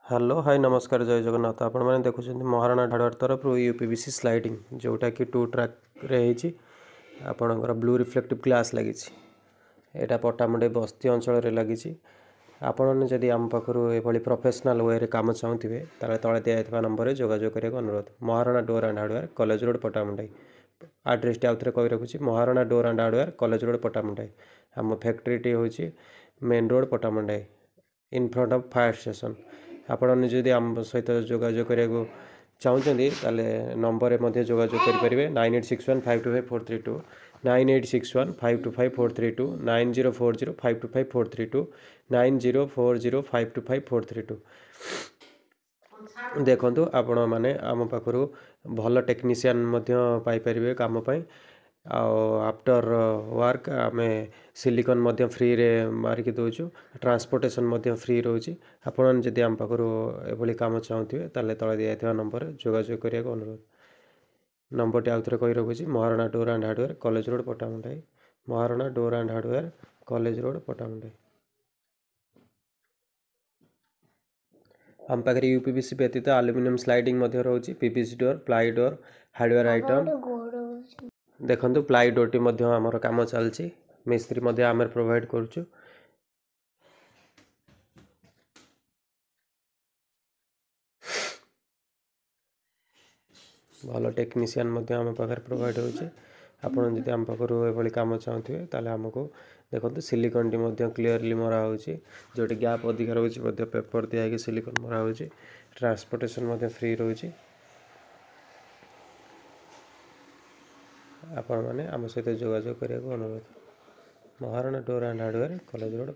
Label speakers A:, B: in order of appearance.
A: Hello hi नमस्कार जय जगन्नाथ आपण मैंने देखुं महाराणा हार्डवेयर तरफ यूपीवीसी स्लाइडिंग जोटा कि 2 ट्रैक रे होती आपणकर ब्लू रिफ्लेक्टिव ग्लास लगी यहाँ पट्टामुंडे बस्ती अंचल लगी आपण जदि आम पाखु ये प्रोफेशनल वे कम चाहूे तले दिखाई नंबर जोगाजोग करने अनुरोध Maharana door and hardware college road Pattamundai address टी आउ थे कही रखुच्छी Maharana door and hardware college road Pattamundai आम फैक्ट्री टी हूँ main road Pattamundai in front of fire station आपण जदि आम सहित जोगाजोग करने चाहते नंबर जोगाजोग करेंगे 9861525432 9861525432 9040525432 9040525432 देखु आपण मैंने आम पाखु भल टेक्नीशियन पाइपर काम आफ्टर वर्क आम सिलिकन फ्री रे मारिक दौचु ट्रांसपोर्टेशन फ्री रोचे आपण जदि आम पाखु ये कम चाहूे तले तले दिखाई नंबर जोगाजोग करने अनुरोध नंबर टी आउ थे कही रखुच्छी Maharana door and hardware college road Pattamundai Maharana door and hardware college road Pattamundai आम पाखे यूपीवीसी व्यतीत आलुमिनियम स्लाइडिंग रोचे PVC door ply door hardware item देखो प्लाई डोर टी आमर कम चलती मिस्त्री आम प्रोवाइड करुचु भल टेक्नीशियन आम पाखे प्रोवाइड होचे आपड़ जब आम पाखु ये कम चाहूे ताले आमको देखो सिलिकन टी क्लीयरली मरा होची जोटी गैप अधिक रोचे पेपर दिखाई सिलिकन मरा होची ट्रांसपोर्टेशन फ्री रोचे आपण मैंने आम सहित जोगाजोग करने अनुरोध Maharana door and hardware college road.